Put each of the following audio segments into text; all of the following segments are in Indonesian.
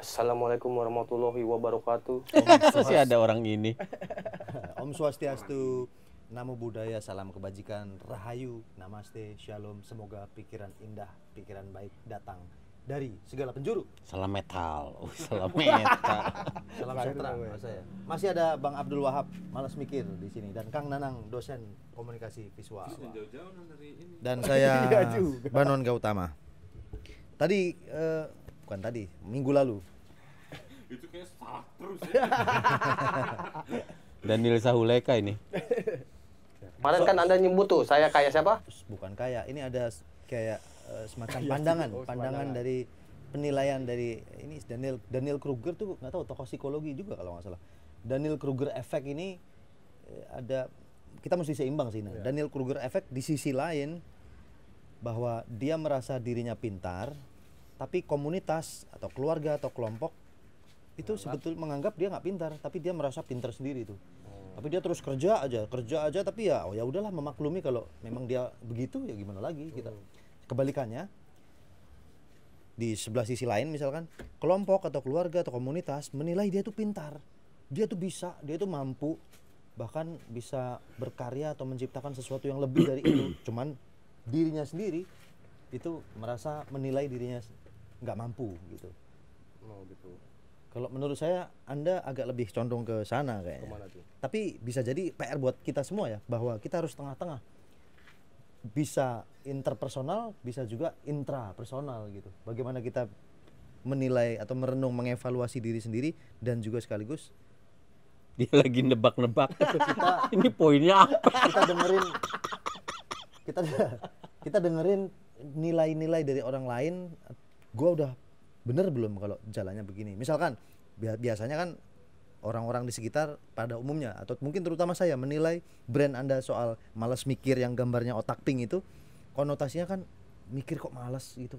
Assalamualaikum warahmatullahi wabarakatuh. Masih ada orang ini. Om Swastiastu, Namo Buddhaya, salam kebajikan, Rahayu, Namaste, Shalom. Semoga pikiran indah, pikiran baik datang dari segala penjuru. Salam metal. Salam metal. Salam sejahtera saya. Masih ada Bang Abdul Wahab, malas mikir di sini, dan Kang Nanang, dosen komunikasi visual. Dan saya Banon Gautama. Tadi bukan tadi, minggu lalu. Itu kayak salah terus ya. Daniel Sahuleka ini. Kemarin kan Anda nyebut tuh, saya kayak siapa? Bukan kayak, ini ada kayak semacam pandangan dari penilaian dari ini Daniel Kruger tuh, nggak tahu, tokoh psikologi juga kalau nggak salah. Daniel Kruger effect ini ada, kita mesti seimbang sih. Nah. Daniel Kruger effect di sisi lain bahwa dia merasa dirinya pintar, tapi komunitas atau keluarga atau kelompok itu sebetulnya menganggap dia nggak pintar, tapi dia merasa pintar sendiri tuh. Tapi dia terus kerja aja, tapi ya udahlah, memaklumi kalau memang dia begitu, ya gimana lagi kita. Kebalikannya, di sebelah sisi lain misalkan kelompok atau keluarga atau komunitas menilai dia tuh pintar, dia tuh bisa, dia tuh mampu, bahkan bisa berkarya atau menciptakan sesuatu yang lebih dari itu. Cuman dirinya sendiri itu merasa menilai dirinya nggak mampu gitu. Oh gitu. Kalau menurut saya Anda agak lebih condong ke sana kayaknya. Kemana tuh? Tapi bisa jadi PR buat kita semua ya, bahwa kita harus tengah-tengah. Bisa interpersonal, bisa juga intrapersonal gitu. Bagaimana kita menilai atau merenung, mengevaluasi diri sendiri, dan juga sekaligus Dia lagi nebak-nebak. Ini poinnya apa? kita dengerin nilai-nilai dari orang lain. Gua udah bener belum kalau jalannya begini. Misalkan biasanya kan orang-orang di sekitar pada umumnya, atau mungkin terutama saya, menilai brand Anda soal malas mikir yang gambarnya otak pink itu, konotasinya kan mikir kok malas gitu.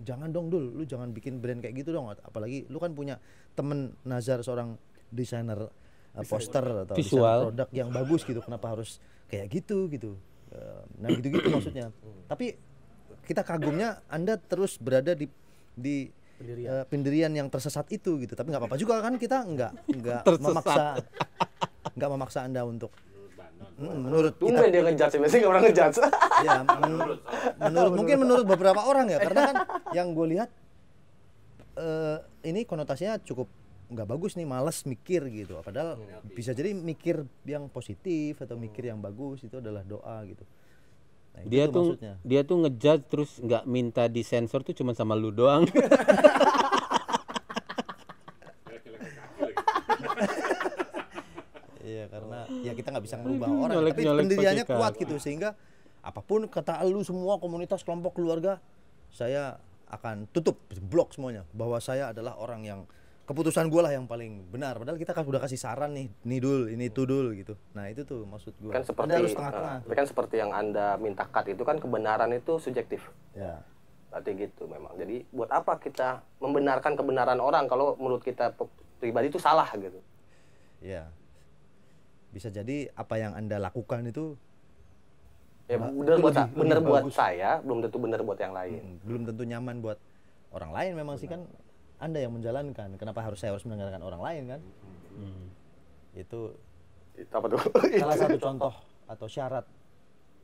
Jangan dong Dul, lu jangan bikin brand kayak gitu dong. Apalagi lu kan punya temen Nazar, seorang desainer poster atau desainer produk yang bagus gitu. Kenapa harus kayak gitu gitu. Nah gitu-gitu maksudnya. Tapi kita kagumnya Anda terus berada di pendirian yang tersesat itu gitu. Tapi nggak apa-apa juga kan, kita nggak memaksa Anda untuk menurut kita. Dia ngejudge, biasanya nggak pernah ngejudge. Ya, menurut beberapa orang ya, karena kan yang gue lihat ini konotasinya cukup nggak bagus nih, malas mikir gitu. Padahal bisa jadi mikir yang positif atau mikir yang bagus itu adalah doa gitu. Nah, dia tuh ngejudge terus nggak minta disensor tuh cuma sama lu doang. Iya, karena ya kita nggak bisa merubah orang, tapi pendiriannya kuat gitu, sehingga apapun kata lu semua komunitas, kelompok, keluarga, saya akan tutup, blok semuanya, bahwa saya adalah orang yang keputusan gue lah yang paling benar. Padahal kita kan udah kasih saran nih Dul, ini tuh Dul gitu. Nah itu tuh maksud gue. Kan seperti yang Anda minta cut itu kan, kebenaran itu subjektif. Ya. Berarti gitu memang. Jadi buat apa kita membenarkan kebenaran orang kalau menurut kita pribadi itu salah gitu. Ya. Bisa jadi apa yang Anda lakukan itu ya benar buat saya, belum tentu benar buat yang lain. Belum tentu nyaman buat orang lain memang. Benar. Sih kan Anda yang menjalankan, kenapa saya harus mendengarkan orang lain kan? Itu apa tuh? Salah satu contoh atau syarat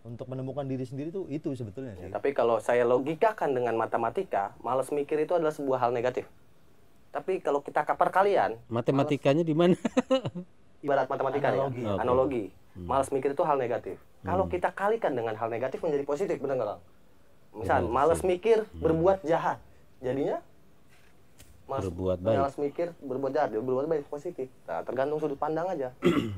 untuk menemukan diri sendiri tuh itu sebetulnya sih. Tapi kalau saya logikakan dengan matematika, malas mikir itu adalah sebuah hal negatif. Tapi kalau kita perkalian, matematikanya di mana? Ibarat matematika analogi. Malas mikir itu hal negatif. Kalau kita kalikan dengan hal negatif menjadi positif, benar nggak, Kang? Misal malas mikir berbuat jahat, jadinya Berbuat baik. Malas mikir, berbuat jahat, dia berbuat baik positif. Nah, tergantung sudut pandang aja.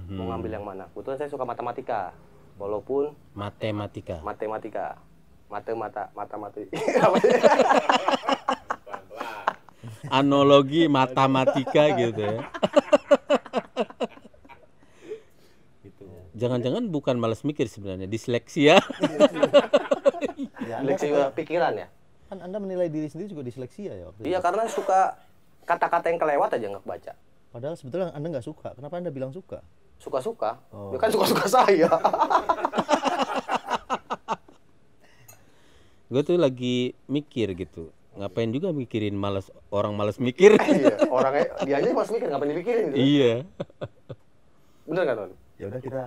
Mau ngambil yang mana. Kebetulan saya suka matematika. Walaupun Matematika. mati. Analogi matematika gitu ya. Jangan-jangan bukan malas mikir sebenarnya, disleksia. Ya, Seleksi pikiran ya. kan Anda menilai diri sendiri juga diseleksi ya waktu Iya, itu. karena suka kata-kata yang kelewat aja nggak baca. Padahal sebetulnya Anda nggak suka. Kenapa Anda bilang suka? Suka-suka. Oh. Ya kan suka-suka saya. Gue tuh lagi mikir gitu. Ngapain juga mikirin orang malas mikir. Iya, orangnya dia aja mas mikir ngapain dipikirin gitu. Iya. Bener kan, Non? Ya udah kita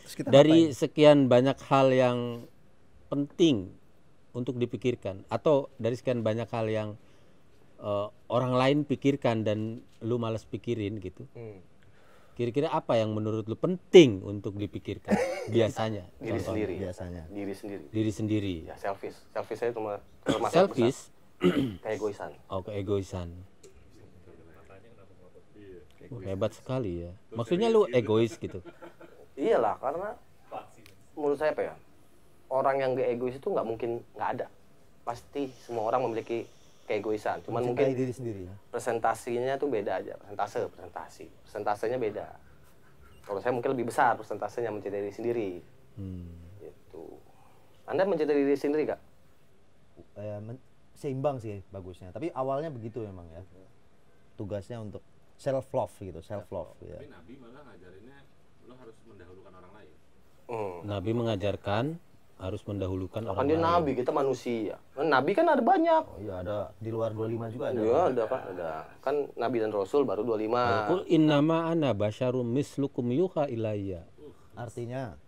Terus kita Dari sekian banyak hal yang penting untuk dipikirkan, atau dari sekian banyak hal yang orang lain pikirkan dan lu malas pikirin gitu. Kira-kira apa yang menurut lu penting untuk dipikirkan biasanya? Diri Contohnya. sendiri. biasanya. Diri sendiri. Diri sendiri. Ya, selfish. Selfish saya cuma termasuk Selfish. keegoisan. Oh, keegoisan. Hebat sekali ya. Maksudnya lu egois gitu. Iyalah, karena menurut saya apa ya? Orang yang gak egois itu nggak mungkin nggak ada. Pasti semua orang memiliki keegoisan. Cuman Mencintai mungkin diri sendiri ya. presentasinya tuh beda aja. Persentasenya beda. Kalau saya mungkin lebih besar persentasenya mencintai diri sendiri. Gitu. Anda mencintai diri sendiri gak? Seimbang sih bagusnya. Tapi awalnya begitu memang ya. Tugasnya untuk self love gitu, self love ya. Tapi Nabi malah ngajarinnya lo harus mendahulukan orang lain. Nabi mengajarkan harus mendahulukan Kan orang dia lain. nabi, kita manusia. Kan nabi kan ada banyak. Oh iya, ada di luar 25 juga ada. Iya, ada Pak, ada. Kan nabi dan rasul baru 25. Qul innama ana basyarum mislukum yuha ilayya. Artinya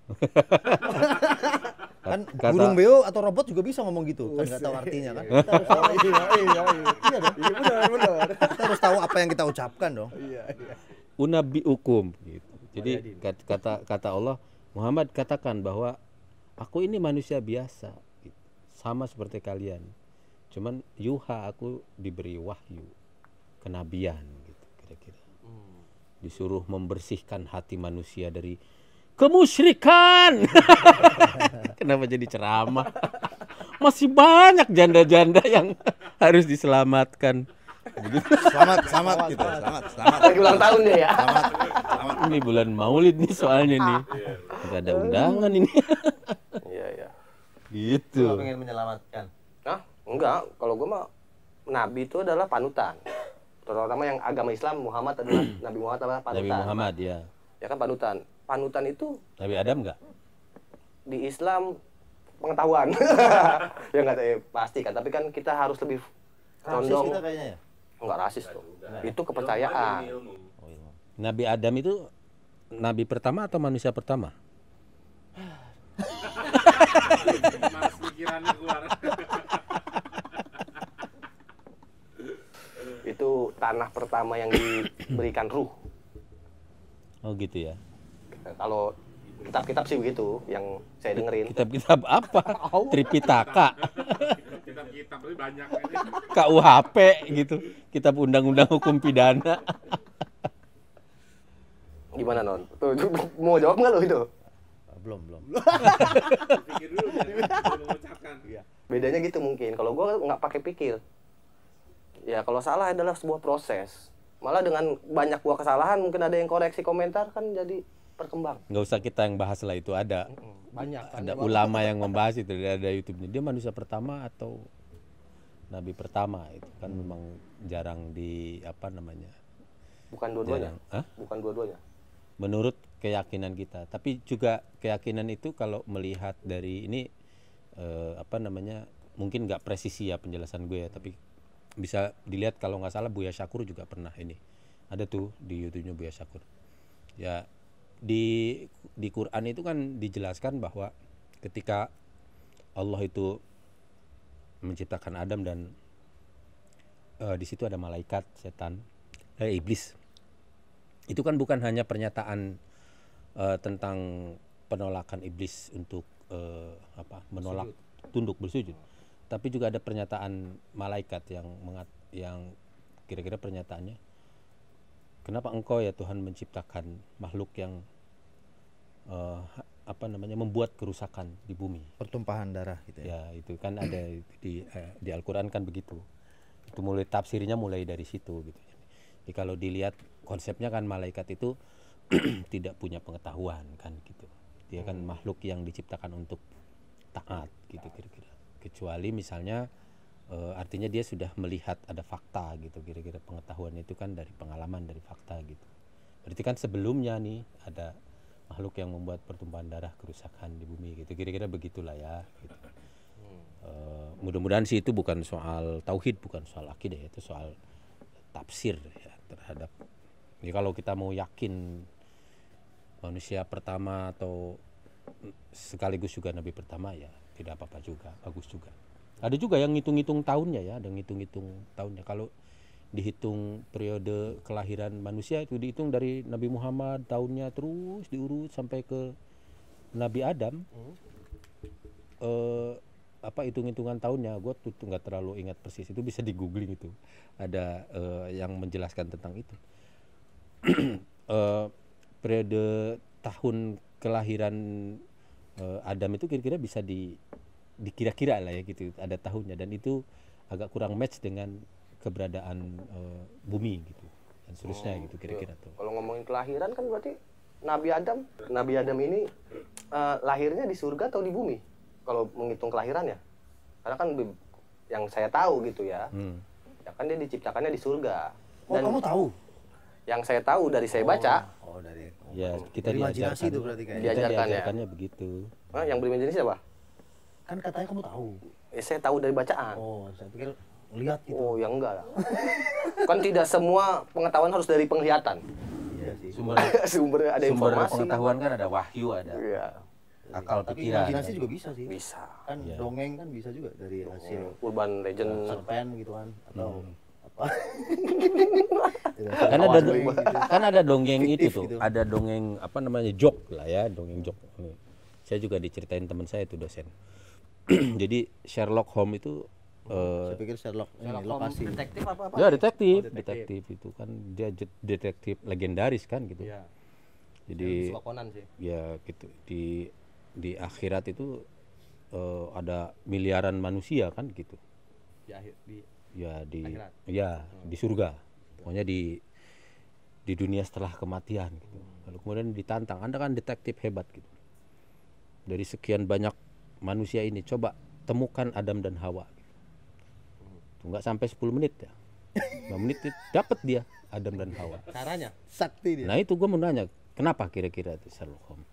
kan Kata- burung beo atau robot juga bisa ngomong gitu, kan nggak tahu artinya kan. Kita harus tahu, iya dong. Benar. Kita harus tahu apa yang kita ucapkan dong. Unabiukum gitu. Jadi kata Allah, Muhammad katakan bahwa aku ini manusia biasa gitu. Sama seperti kalian. Cuman yuha, aku diberi wahyu kenabian gitu kira-kira. Disuruh membersihkan hati manusia dari kemusyrikan. Kenapa jadi ceramah? Masih banyak janda-janda yang harus diselamatkan. Selamat gitu. Selamat. Lagi ulang tahun dia ya. Ini bulan Maulid nih soalnya nih. Nggak ada undangan ini. Iya, iya. Gitu. Pengen menyelamatkan. Nah, enggak. Kalau gue mah nabi itu adalah panutan. Terutama yang agama Islam, Muhammad adalah Nabi Muhammad adalah panutan. Nabi Muhammad ya. Ya kan panutan. Panutan itu Nabi Adam nggak? di Islam pengetahuan. Ya nggak pasti kan, tapi kan kita harus lebih Rasis condong kita kayaknya ya. enggak rasis tuh. Itu kepercayaan. Oh iya. Nabi Adam itu nabi pertama atau manusia pertama? Malas pikirannya keluar. Itu tanah pertama yang diberikan ruh. Oh gitu ya. Kalau kitab-kitab sih begitu yang saya dengerin. Kitab-kitab apa? Tripitaka, Kitab-kitab tapi banyak ini. KUHP gitu. Kitab Undang-Undang Hukum Pidana. Gimana Non? Tuh, mau jawab nggak lo itu? Belum. Pikir dulu baru mengucapkan. Bedanya gitu mungkin. Kalau gua nggak pakai pikir. Ya kalau salah adalah sebuah proses. Malah dengan banyak gua kesalahan mungkin ada yang koreksi komentar kan jadi berkembang. Nggak usah kita yang bahas lah, itu ada. Banyak. Ada ulama yang membahas itu, ada YouTube-nya. Dia manusia pertama atau nabi pertama, itu kan memang jarang di apa namanya? Bukan dua-duanya. Jarang. Hah? Bukan dua-duanya. Menurut keyakinan kita. Tapi juga keyakinan itu kalau melihat dari ini apa namanya? Mungkin nggak presisi ya penjelasan gue ya, tapi bisa dilihat kalau nggak salah Buya Syakur juga pernah ini. Ada tuh di YouTube-nya Buya Syakur. Ya di Quran itu kan dijelaskan bahwa ketika Allah itu menciptakan Adam dan di situ ada malaikat, setan, iblis. Itu kan bukan hanya pernyataan tentang penolakan iblis untuk menolak tunduk bersujud, tapi juga ada pernyataan malaikat yang kira-kira pernyataannya, kenapa engkau ya Tuhan menciptakan makhluk yang membuat kerusakan di bumi. Pertumpahan darah gitu ya. Ya itu kan ada di Al-Quran kan begitu. Itu mulai tafsirnya mulai dari situ gitu. Jadi kalau dilihat konsepnya kan malaikat itu tidak punya pengetahuan kan gitu. Dia kan makhluk yang diciptakan untuk taat gitu kira-kira. Kecuali misalnya artinya dia sudah melihat ada fakta gitu, kira-kira pengetahuannya itu kan dari pengalaman, dari fakta gitu. Berarti kan sebelumnya nih ada makhluk yang membuat pertumpahan darah, kerusakan di bumi gitu, kira-kira begitulah ya gitu. Mudah-mudahan sih itu bukan soal tauhid, bukan soal akidah, itu soal tafsir ya terhadap. Jadi kalau kita mau yakin manusia pertama atau sekaligus juga nabi pertama, ya tidak apa-apa juga, bagus juga. Ada juga yang ngitung-ngitung tahunnya ya, ada ngitung-ngitung tahunnya. Kalau dihitung periode kelahiran manusia itu dihitung dari Nabi Muhammad tahunnya terus diurut sampai ke Nabi Adam. Hitung-hitungan tahunnya gue tuh nggak terlalu ingat persis, itu bisa di googling, itu ada yang menjelaskan tentang itu. Periode tahun kelahiran Adam itu kira-kira bisa dikira-kira lah ya gitu, ada tahunnya, dan itu agak kurang match dengan keberadaan bumi gitu dan seterusnya gitu kira-kira tuh. Kalau ngomongin kelahiran kan berarti Nabi Adam ini lahirnya di surga atau di bumi? Kalau menghitung kelahirannya, karena kan yang saya tahu gitu ya, ya kan dia diciptakannya di surga. Dan kamu tahu? Yang saya tahu dari saya baca. Oh dari. Ya kita imajinasi itu berarti kayaknya. diajarkannya begitu. Yang berimajinasi siapa? Kan katanya kamu tahu. Saya tahu dari bacaan. Oh, saya pikir lihat gitu. Oh, ya enggak lah. Kan tidak semua pengetahuan harus dari penglihatan. Iya sih. Sumber ada informasi. Pengetahuan kan ada wahyu, ada Iya. akal Tapi pikiran. imajinasi juga bisa sih. Bisa. Kan dongeng kan bisa juga dari hasil Urban legend. cerpen gitu kan atau apa. Kan ada dongeng itu Fiktif tuh, gitu. ada dongeng joke lah ya, dongeng joke. Saya juga diceritain teman saya itu dosen. Jadi Sherlock Holmes itu Saya pikir Sherlock ini lokasi. Detektif apa? ya detektif itu kan dia detektif legendaris kan gitu. Iya. Jadi Suka Conan sih. ya gitu di akhirat itu ada miliaran manusia kan gitu. Akhirat. Di surga. Pokoknya di dunia setelah kematian gitu. Lalu kemudian ditantang, Anda kan detektif hebat gitu. Dari sekian banyak manusia ini coba temukan Adam dan Hawa. Tuh nggak sampai 10 menit ya. 5 menit dapat dia Adam dan Hawa. Caranya? Sakti dia. Nah itu gue mau nanya, kenapa kira-kira itu Sherlock Holmes?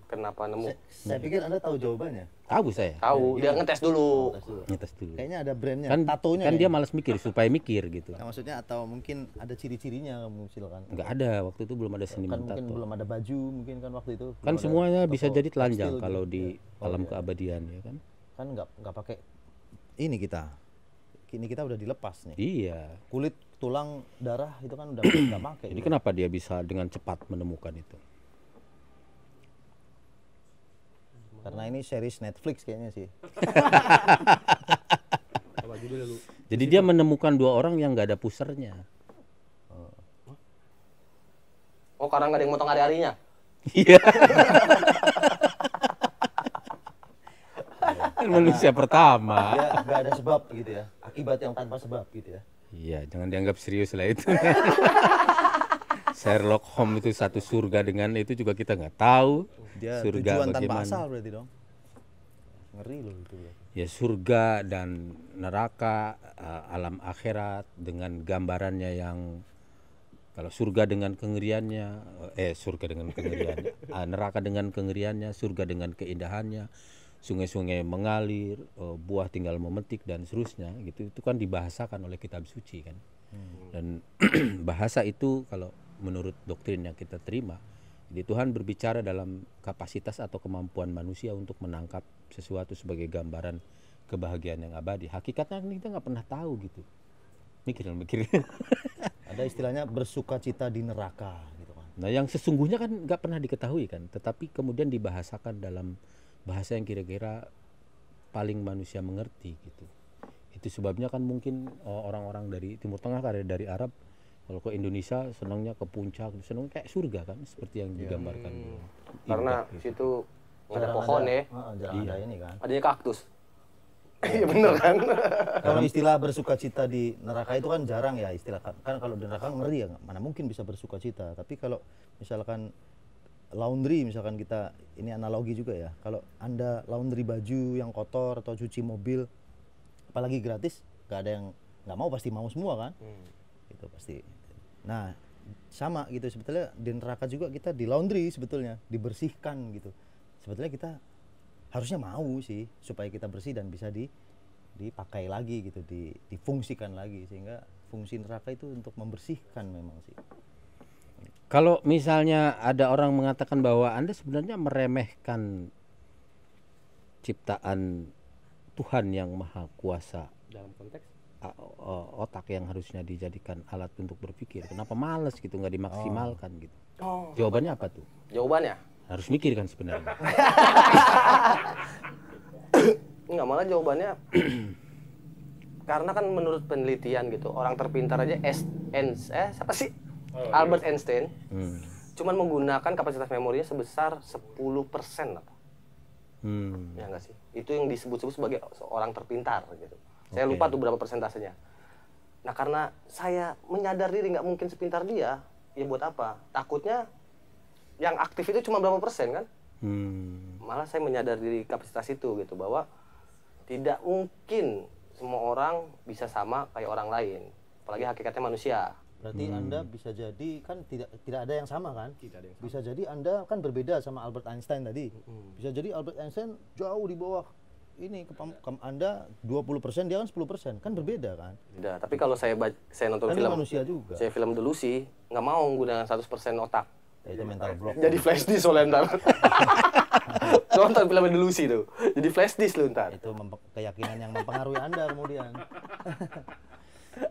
Kenapa nemu? Saya pikir Anda tahu jawabannya. Tahu saya. Tahu, dia ngetes dulu. Ngetes dulu. Kayaknya ada brandnya, Kan tatonya. kan dia kayaknya. malas mikir supaya mikir gitu. Nah, maksudnya atau mungkin ada ciri-cirinya kamu silakan. Nggak ada, waktu itu belum ada Kan seniman mungkin tato. belum ada baju mungkin kan waktu itu. Kan Belum ada semuanya tato bisa jadi telanjang tekstil kalau gitu. di Ya. alam iya. keabadian ya kan. Kan nggak pakai ini kita. Kini kita udah dilepas nih. Iya. Kulit, tulang, darah itu kan udah nggak pakai. Jadi kenapa dia bisa dengan cepat menemukan itu? Karena ini series Netflix kayaknya sih. Jadi dia menemukan dua orang yang nggak ada pusernya. Oh, karena nggak ada yang motong hari-harinya. Iya. Kan manusia pertama. Dia nggak ada sebab gitu ya. Akibat yang tanpa sebab gitu ya. Iya, jangan dianggap serius lah itu. Sherlock Holmes itu satu surga dengan itu juga kita nggak tahu. Dia Surga tujuan tanpa bagaimana? asal berarti dong. Ngeri loh itu ya. Ya surga dan neraka, alam akhirat dengan gambarannya yang kalau surga dengan kengeriannya, surga dengan kengeriannya, neraka dengan kengeriannya, surga dengan keindahannya, sungai-sungai mengalir, buah tinggal memetik dan seterusnya gitu. Itu kan dibahasakan oleh kitab suci kan. Dan bahasa itu kalau menurut doktrin yang kita terima, jadi Tuhan berbicara dalam kapasitas atau kemampuan manusia untuk menangkap sesuatu sebagai gambaran kebahagiaan yang abadi. Hakikatnya kita nggak pernah tahu gitu. Mikir. Ada istilahnya bersukacita di neraka gitu kan. Nah yang sesungguhnya kan nggak pernah diketahui kan, tetapi kemudian dibahasakan dalam bahasa yang kira-kira paling manusia mengerti gitu. Itu sebabnya kan mungkin orang-orang dari Timur Tengah, dari Arab, kalau ke Indonesia senangnya ke puncak, senang kayak surga kan, seperti yang digambarkan. Karena situ nggak ada pohon ya, jarang ada ini kan. adanya kaktus. Iya bener kan? Kalau istilah bersukacita di neraka itu kan jarang ya istilah kan kalau di neraka ngeri ya, mana mungkin bisa bersukacita. Tapi kalau misalkan laundry, misalkan kita ini analogi juga ya, kalau Anda laundry baju yang kotor atau cuci mobil apalagi gratis, nggak ada yang nggak mau, pasti mau semua kan. Itu pasti. Nah sama gitu sebetulnya di neraka juga, kita di laundry sebetulnya, dibersihkan gitu. Sebetulnya kita harusnya mau sih supaya kita bersih dan bisa dipakai lagi gitu, difungsikan lagi, sehingga fungsi neraka itu untuk membersihkan memang sih. Kalau misalnya ada orang mengatakan bahwa Anda sebenarnya meremehkan ciptaan Tuhan yang Maha Kuasa Dalam konteks otak yang harusnya dijadikan alat untuk berpikir, kenapa males gitu, nggak dimaksimalkan gitu? Oh. Jawabannya apa tuh? Jawabannya? Harus mikir kan sebenarnya. Enggak, malah jawabannya karena kan menurut penelitian gitu, orang terpintar aja siapa sih? Albert Einstein cuman menggunakan kapasitas memorinya sebesar 10% lah. Ya enggak sih? Itu yang disebut-sebut sebagai orang terpintar gitu. Saya lupa tuh berapa persentasenya. Nah karena saya menyadar diri nggak mungkin sepintar dia, ya buat apa? Takutnya yang aktif itu cuma berapa persen kan? Malah saya menyadar diri kapasitas itu gitu, bahwa tidak mungkin semua orang bisa sama kayak orang lain, apalagi hakikatnya manusia. Berarti Anda bisa jadi kan tidak ada yang sama kan? Tidak ada yang sama. Bisa jadi Anda kan berbeda sama Albert Einstein tadi. Bisa jadi Albert Einstein jauh di bawah ini Anda 20%, dia kan 10%, kan berbeda kan? Tidak, tapi kalau saya nonton Kan film manusia juga. saya film Delusi, nggak mau menggunakan 100% otak. Ya, itu mental block. Jadi flash disk soalnya ntar. Nonton film Delusi tuh, jadi flash disk lu ntar. Itu keyakinan yang mempengaruhi Anda kemudian.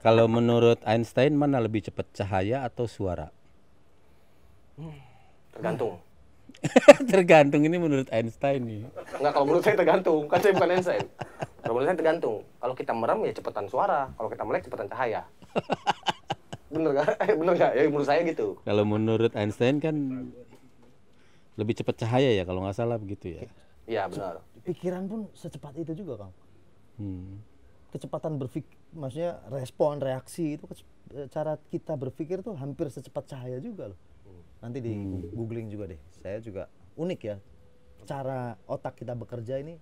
Kalau menurut Einstein mana lebih cepat, cahaya atau suara? Tergantung. Tergantung, ini menurut Einstein nih. Enggak, kalau menurut saya tergantung, kan saya bukan Einstein. Kalau menurut saya tergantung. Kalau kita merem ya cepetan suara, kalau kita melek cepetan cahaya. Bener nggak? Bener nggak? Ya menurut saya gitu. Kalau menurut Einstein kan lebih cepat cahaya ya, kalau nggak salah begitu ya. Iya benar. Pikiran pun secepat itu juga, Kang. Kecepatan berpikir, maksudnya respon, reaksi itu cara kita berpikir tuh hampir secepat cahaya juga loh. Nanti di googling juga deh. Saya juga unik ya. Cara otak kita bekerja ini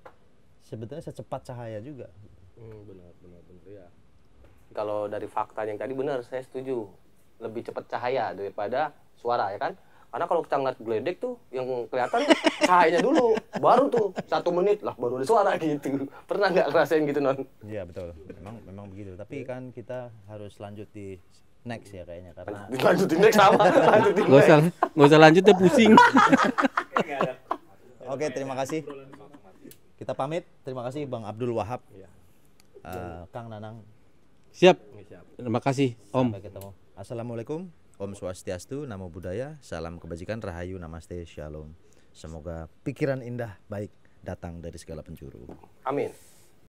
sebetulnya secepat cahaya juga. Benar ya. Kalau dari fakta yang tadi benar, saya setuju. Lebih cepat cahaya daripada suara ya kan? Karena kalau kita ngeliat geledek tuh yang kelihatan cahayanya dulu, baru tuh 1 menit lah baru ada suara gitu. Pernah nggak ngerasain gitu non? Iya betul. Memang begitu. Tapi kan kita harus lanjut di next ya kayaknya, karena Lanjutin next sama. Lanjutin Nggak usah lanjut deh, pusing. Oke, terima kasih. Kita pamit. Terima kasih Bang Abdul Wahab. Kang Nanang. Siap. Terima kasih, Om. Sampai ketemu. Assalamualaikum. Om Swastiastu, Namo Buddhaya, salam kebajikan, rahayu, namaste, shalom. Semoga pikiran indah baik datang dari segala penjuru. Amin.